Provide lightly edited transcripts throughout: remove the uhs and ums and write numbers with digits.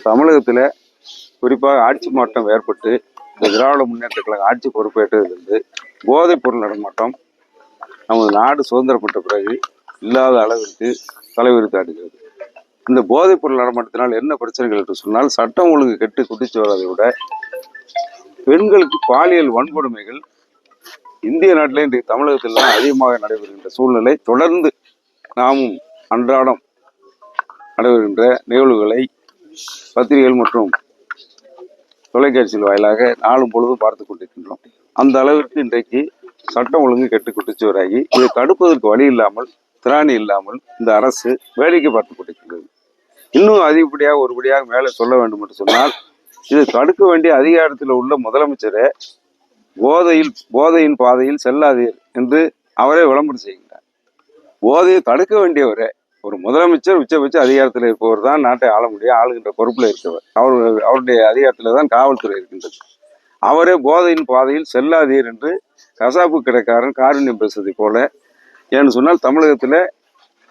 தமிழகத்தில் குறிப்பாக ஆட்சி மாற்றம் ஏற்பட்டு இந்த திராவிட முன்னேற்ற கழக ஆட்சி பொறுப்பேற்றதிலிருந்து போதைப் பொருள் நடமாட்டம் நமது நாடு சுதந்திரப்பட்ட பிறகு இல்லாத அளவிற்கு தலைவிரித்தாடுகிறது. இந்த போதைப் பொருள் நடமாட்டத்தினால் என்ன பிரச்சனைகள் என்று சொன்னால், சட்டம் ஒழுங்கு கெட்டு குட்டிச்சு வர்றதை விட பெண்களுக்கு பாலியல் வன்கொடுமைகள் இந்திய நாட்டிலே இன்றைக்கு தமிழகத்தில் அதிகமாக நடைபெறுகின்ற சூழ்நிலை தொடர்ந்து நாமும் அன்றாடம் நடைபெறுகின்ற நிகழ்வுகளை பத்திரிகைகள் மற்றும் தொலைக்காட்சிகள் வாயிலாக நாளும் பொழுதும் பார்த்து கொண்டிருக்கின்றோம். அந்த அளவிற்கு இன்றைக்கு சட்டம் ஒழுங்கு கெட்டு குட்டிச்சுவராகி இதை தடுப்பதற்கு வழி இல்லாமல், திராணி இல்லாமல் இந்த அரசு வேடிக்கை பார்த்து கொண்டிருக்கின்றது. இன்னும் அதிகப்படியாக ஒருபடியாக மேலே சொல்ல வேண்டும் என்று சொன்னால், இதை தடுக்க வேண்டிய அதிகாரத்தில் உள்ள முதலமைச்சரை போதையின் பாதையில் செல்லாதீர் என்று அவரே விளம்பரம் செய்கின்றார். போதையை தடுக்க வேண்டியவரே ஒரு முதலமைச்சர் உச்சபட்ச அதிகாரத்தில் இருப்பவர் தான் நாட்டை ஆள முடியும், ஆளுகின்ற பொறுப்பில் இருக்கவர். அவருடைய அதிகாரத்தில் தான் காவல்துறை இருக்கின்றது. அவரே போதையின் பாதையில் செல்லாதீர் என்று கசாப்பு கடைக்காரன் காருண்யம் பேசுவதை போல, ஏன்னு சொன்னால் தமிழகத்தில்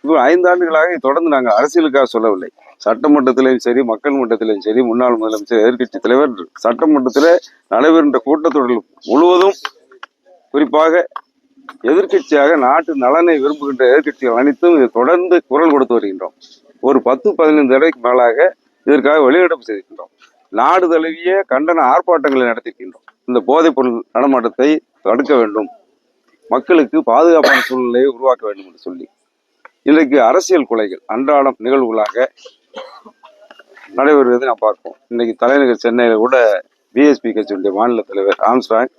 இப்போ 5 ஆண்டுகளாக தொடர்ந்து நாங்கள் அரசியலுக்காக சொல்லவில்லை. சட்டமன்றத்திலையும் சரி, மக்கள் மன்றத்திலையும் சரி, முன்னாள் முதலமைச்சர், எதிர்கட்சி தலைவர் சட்டமன்றத்தில் நடைபெறுகின்ற கூட்டத்தொடர் முழுவதும் குறிப்பாக எதிர்கட்சியாக நாட்டு நலனை விரும்புகின்ற எதிர்கட்சிகள் அனைத்தும் இதை தொடர்ந்து குரல் கொடுத்து வருகின்றோம். ஒரு 10-15 தடவைக்கு மேலாக இதற்காக வெளியிடம் செய்திருக்கின்றோம். நாடு தழுவிய கண்டன ஆர்ப்பாட்டங்களை நடத்தியிருக்கின்றோம். இந்த போதைப் பொருள் நடமாட்டத்தை தடுக்க வேண்டும், மக்களுக்கு பாதுகாப்பான சூழ்நிலையை உருவாக்க வேண்டும் என்று சொல்லி இன்றைக்கு அரசியல் கொலைகள் அன்றாடம் நிகழ்வுகளாக நடைபெறுவதை நாம் பார்ப்போம். இன்னைக்கு தலைநகர் சென்னையில் கூட பிஎஸ்பி கட்சியுடைய மாநில தலைவர் ஆம்ஸ்ட்ராங்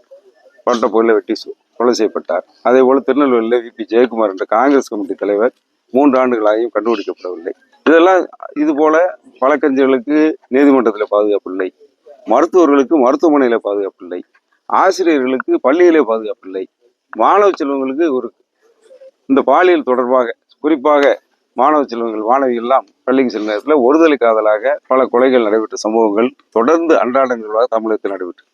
பட்ட பொருளை வெட்டி கொலை செய்யப்பட்டார். அதே போல திருநெல்வேலியில் விபி ஜெயக்குமார் என்ற காங்கிரஸ் கமிட்டி தலைவர் 3 ஆண்டுகளாகியும் கண்டுபிடிக்கப்படவில்லை. இதெல்லாம் இது போல வழக்கறிஞர்களுக்கு நீதிமன்றத்தில் பாதுகாப்பு இல்லை, மருத்துவர்களுக்கு மருத்துவமனையில பாதுகாப்பு இல்லை, ஆசிரியர்களுக்கு பள்ளியிலே பாதுகாப்பு இல்லை, மாணவ செல்வங்களுக்கு இந்த பாலியல் தொடர்பாக குறிப்பாக மாணவ செல்வங்கள் மாணவிகள் எல்லாம் பள்ளிக்கு செல்லும் நேரத்தில் ஒருதலை காதலாக பல கொலைகள் நடைபெற்ற சம்பவங்கள் தொடர்ந்து அன்றாடங்களாக தமிழகத்தில் நடைபெற்று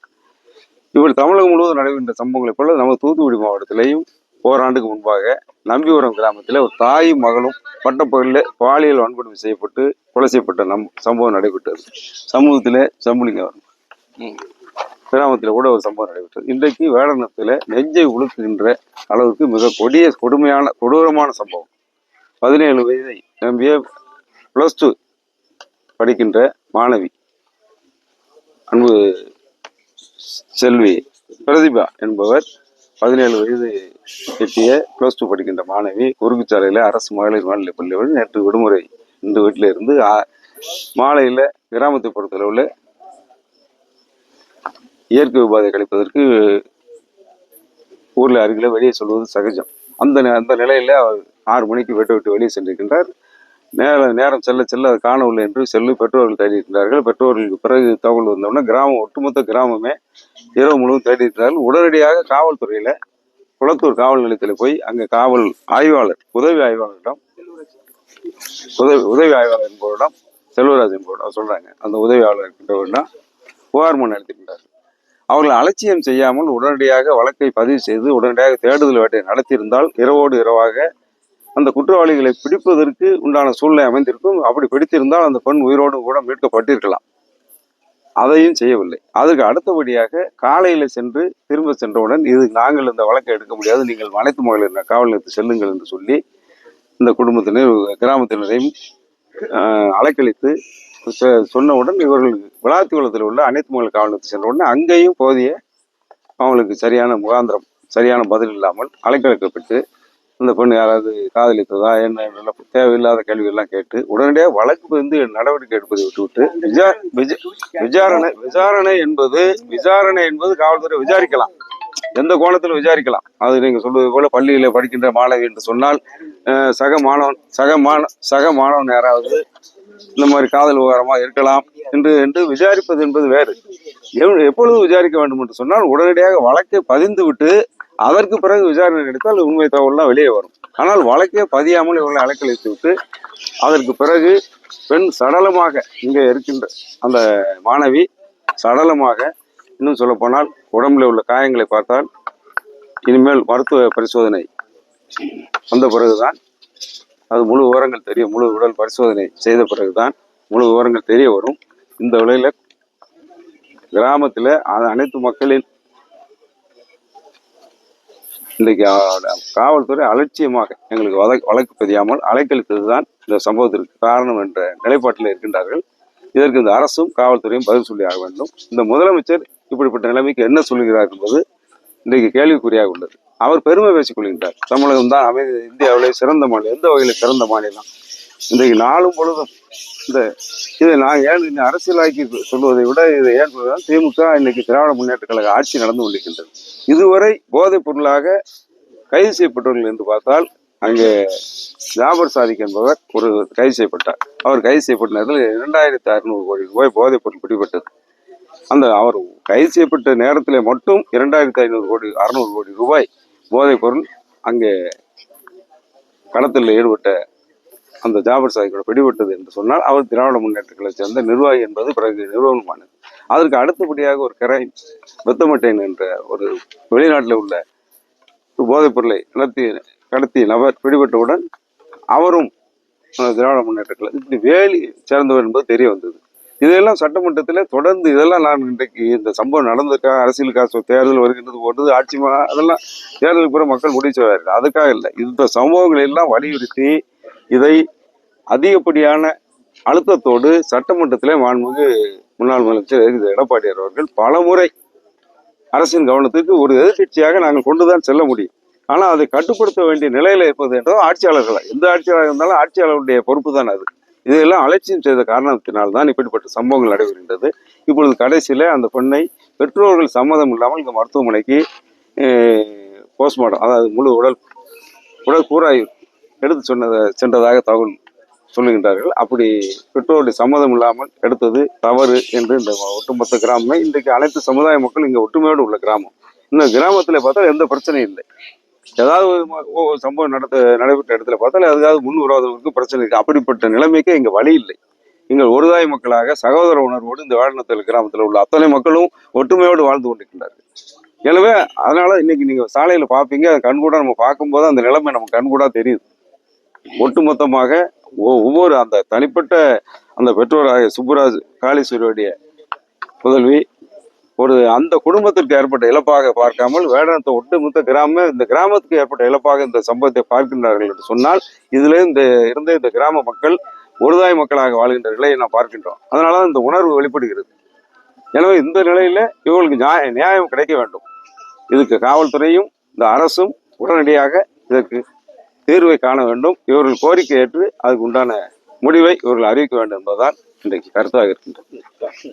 இப்படி தமிழகம் முழுவதும் நடைபெற்ற சம்பவங்களைப் போல நம்ம தூத்துக்குடி மாவட்டத்திலையும் ஓராண்டுக்கு முன்பாக நம்பிவரம் கிராமத்தில் ஒரு தாயும் மகளும் பட்டப்பகலில் பாலியல் வன்கொடுமை செய்யப்பட்டு கொலை செய்யப்பட்ட சம்பவம் நடைபெற்றது. சமூகத்தில் சம்புலிங்கவரம் கிராமத்தில் கூட ஒரு சம்பவம் நடைபெற்றது. இன்றைக்கு வேடநத்தில் நெஞ்சை உழுக்குகின்ற அளவுக்கு மிக கொடூரமான சம்பவம். 17 வயதை நிரம்பிய +2 படிக்கின்ற மாணவி அன்பு செல்வி பிரதிபா என்பவர் 17 வயது எட்டிய +2 படிக்கின்ற மாணவி குறுக்குச்சாலையில் அரசு மகளிர் மேல்நிலைப் பள்ளியோடு நேற்று விடுமுறை இந்த வீட்டில் இருந்து மாலையில் கிராமத்தை பொறுத்தளவில் இயற்கை உபாதை கழிப்பதற்கு ஊரில் அருகில் வெளியே சொல்வது சகஜம். அந்த நிலையில் அவர் 6 மணிக்கு வீட்டை விட்டு வெளியே சென்றிருக்கின்றார். நேரம் செல்ல அது காணவில்லை என்று சொல்லி பெற்றோர்கள் தேடியிருக்கிறார்கள். பெற்றோர்களுக்கு பிறகு தகவல் வந்தோம்னா ஒட்டுமொத்த கிராமமே இரவு முழுவதும் தேடியிருக்கிறார்கள். உடனடியாக காவல்துறையில் குளத்தூர் காவல் நிலையத்தில் போய் அங்கே காவல் ஆய்வாளர் உதவி ஆய்வாளர் என்பவரிடம் செல்வராஜ் என்பவரிடம் சொல்றாங்க. அந்த உதவி ஆய்வாளர் இருக்கின்றவரிடம் புகார் மனு நடத்தியிருக்கிறார்கள். அவர்கள் அலட்சியம் செய்யாமல் உடனடியாக வழக்கை பதிவு செய்து உடனடியாக தேடுதல் வேட்டையை நடத்தியிருந்தால் இரவோடு இரவாக அந்த குற்றவாளிகளை பிடிப்பதற்கு உண்டான சூழ்நிலை அமைந்திருக்கும். அப்படி பிடித்திருந்தால் அந்த பெண் உயிரோடு கூட மீட்கப்பட்டிருக்கலாம். அதையும் செய்யவில்லை. அதுக்கு அடுத்தபடியாக காலையில திரும்ப சென்றவுடன் இது நாங்கள் இந்த வழக்கை எடுக்க முடியாது, நீங்கள் அனைத்து மகளிர் காவல் நிலையத்தை செல்லுங்கள் என்று சொல்லி இந்த குடும்பத்தினர் கிராமத்தினரையும் அலைக்கழித்து சொன்னவுடன் இவர்கள் விளாத்திக்குளத்தில் உள்ள அனைத்து மகளிர் காவல் நிலையத்தை சென்றவுடனே அங்கேயும் போதிய அவங்களுக்கு சரியான பதில் இல்லாமல் அலைக்கழிக்கப்பட்டு அந்த பெண் யாராவது காதலித்ததா என்ன தேவையில்லாத கேள்விகள்லாம் கேட்டு உடனடியாக வழக்கு நடவடிக்கை எடுப்பதை விட்டுவிட்டு விசாரணை என்பது காவல்துறை விசாரிக்கலாம், எந்த கோணத்தில் விசாரிக்கலாம். அது நீங்க சொல்வது போல பள்ளியில படிக்கின்ற மாணவி என்று சொன்னால் சக மாணவன் யாராவது இந்த மாதிரி காதல் விவகாரமா இருக்கலாம் என்று விசாரிப்பது என்பது வேறு. எப்பொழுது விசாரிக்க வேண்டும் என்று சொன்னால் உடனடியாக வழக்கை பதிந்து விட்டு அதற்கு பிறகு விசாரணை நடத்தால் உண்மை தகவல்லாம் வெளியே வரும். ஆனால் வழக்கே பதியாமல் இவர்களை அலைக்கழித்து விட்டு அதற்கு பிறகு பெண் சடலமாக இங்கே இருக்கின்ற அந்த மாணவி சடலமாக, இன்னும் சொல்ல போனால் உடம்புல உள்ள காயங்களை பார்த்தால் இனிமேல் மருத்துவ பரிசோதனை வந்த பிறகுதான் அது முழு விவரங்கள் தெரியும். முழு உடல் பரிசோதனை செய்த பிறகுதான் முழு விவரங்கள் தெரிய வரும். இந்த விலையில கிராமத்துல அனைத்து மக்களின் இன்றைக்கு காவல்துறை அலட்சியமாக எங்களுக்கு வழக்கு பதியாமல் அலைக்கழித்ததுதான் இந்த சம்பவத்திற்கு காரணம் என்ற நிலைப்பாட்டில் இருக்கின்றார்கள். இதற்கு இந்த அரசும் காவல்துறையும் பதில் சொல்லி ஆக வேண்டும். இந்த முதலமைச்சர் இப்படிப்பட்ட நிலைமைக்கு என்ன சொல்லுகிறார் என்பது இன்றைக்கு கேள்விக்குறியாக உள்ளது. அவர் பெருமை பேசிக் கொள்கின்றார். தமிழகம் தான் இந்தியாவிலே சிறந்த மாநிலம். எந்த வகையில் சிறந்த மாநிலம்? இன்றைக்கு நாளும் பொழுதும் இதை நான் ஏன் அரசியலாக்கி சொல்வதை விட இதை ஏன் சொல்வதால் திமுக இன்னைக்கு திராவிட முன்னேற்ற கழக ஆட்சி நடந்து கொண்டிருக்கின்றது. இதுவரை போதைப் பொருளாக கைது செய்யப்பட்டவர்கள் என்று பார்த்தால் அங்கே ஜாபர் சாதிக் என்பவர் ஒரு கைது செய்யப்பட்டார். அவர் கைது செய்யப்பட்ட நேரத்தில் 2600 கோடி ரூபாய் போதைப் பொருள் பிடிபட்டது. அவர் கைது செய்யப்பட்ட நேரத்தில் மட்டும் 600 கோடி ரூபாய் போதைப் பொருள் அங்கே கடத்தலில் ஈடுபட்ட அந்த ஜாபர் சாதிக்கோட பிடிபட்டது என்று சொன்னால் அவர் திராவிட முன்னேற்ற கழகத்தை சேர்ந்த நிர்வாகி என்பது பிறகு நிறுவனமானது. அதற்கு அடுத்தபடியாக ஒரு பெத்தமட்டைன் என்ற ஒரு வெளிநாட்டில் உள்ள போதைப் பொருளை கடத்திய நபர் பிடிபட்டவுடன் அவரும் திராவிட முன்னேற்ற கழகம் இப்படி வேலி சேர்ந்தவர் என்பது தெரிய வந்தது. இதெல்லாம் சட்டமன்றத்தில் தொடர்ந்து இதெல்லாம் நான் இன்றைக்கு இந்த சம்பவம் நடந்திருக்கா அரசியலுக்காக தேர்தல் வருகின்றது போன்றது ஆட்சி அதெல்லாம் தேர்தலுக்கு பிறகு மக்கள் முடிவு செய்வார்கள். அதுக்காக இல்லை, இந்த சம்பவங்களை எல்லாம் வலியுறுத்தி இதை அதிகப்படியான அழுத்தத்தோடு சட்டமன்றத்திலே மாண்புமிகு முன்னாள் முதலமைச்சர் எடப்பாடியார் அவர்கள் பல முறை அரசின் கவனத்துக்கு ஒரு எதிர்கட்சியாக நாங்கள் கொண்டுதான் செல்ல முடியும். ஆனால் அதை கட்டுப்படுத்த வேண்டிய நிலையில இருப்பது என்றது ஆட்சியாளர்கள், எந்த ஆட்சியாளர் இருந்தாலும் ஆட்சியாளருடைய பொறுப்பு தான் அது. இதையெல்லாம் அலட்சியம் செய்த காரணத்தினால்தான் இப்படிப்பட்ட சம்பவங்கள் நடைபெறுகின்றது. இப்பொழுது கடைசியில அந்த பெண்ணை பெற்றோர்கள் சம்மதம் இல்லாமல் இந்த மருத்துவமனைக்கு போஸ்ட்மார்ட்டம், அதாவது முழு உடல் கூறாய்வு எடுத்து சென்றதாக தகவல் சொல்லுகின்றார்கள். அப்படி பெற்றோருடைய சம்மதம் இல்லாமல் எடுத்தது தவறு என்று இந்த ஒட்டுமொத்த கிராமமே இன்றைக்கு அனைத்து சமுதாய மக்கள் இங்கே ஒற்றுமையோடு உள்ள கிராமம். இந்த கிராமத்தில் பார்த்தா எந்த பிரச்சனையும் இல்லை. ஏதாவது சம்பவம் நடைபெற்ற இடத்துல பார்த்தாலும் அதுக்காவது முன் விரோதங்களுக்கு பிரச்சனை இருக்கு. அப்படிப்பட்ட நிலைமைக்கு இங்கே வழி இல்லை. எங்கள் ஒருதாய் மக்களாக சகோதர உணர்வோடு இந்த வேடநத்தல் கிராமத்தில் உள்ள அத்தனை மக்களும் ஒற்றுமையோடு வாழ்ந்து கொண்டிருக்கின்றார்கள். எனவே அதனால இன்னைக்கு நீங்க சாலையில பார்ப்பீங்க, கண்கூட நம்ம பார்க்கும்போது அந்த நிலைமை நமக்கு கண்கூடா தெரியுது. ஒட்டுமொத்தமாக ஒவ்வொரு அந்த தனிப்பட்ட அந்த பெற்றோராக சுப்புராஜ் காளீஸ்வரியுடைய புதல்வி அந்த குடும்பத்திற்கு ஏற்பட்ட இழப்பாக பார்க்காமல் வேடநத்த ஒட்டுமொத்த இந்த கிராமத்துக்கு ஏற்பட்ட இழப்பாக இந்த சம்பவத்தை பார்க்கின்றார்கள் என்று சொன்னால் இதுல இந்த கிராம மக்கள் ஒருதாய் மக்களாக வாழ்கின்ற நிலையை நாம் பார்க்கின்றோம். அதனால இந்த உணர்வு வெளிப்படுகிறது. எனவே இந்த நிலையில இவர்களுக்கு நியாயம் கிடைக்க வேண்டும். இதுக்கு காவல்துறையும் இந்த அரசும் உடனடியாக இதற்கு தீர்வை காண வேண்டும். இவர்கள் கோரிக்கை ஏற்று அதுக்கு உண்டான முடிவை இவர்கள் அறிவிக்க வேண்டும் என்பதுதான் இன்றைக்கு கருத்தாக இருக்கின்றது.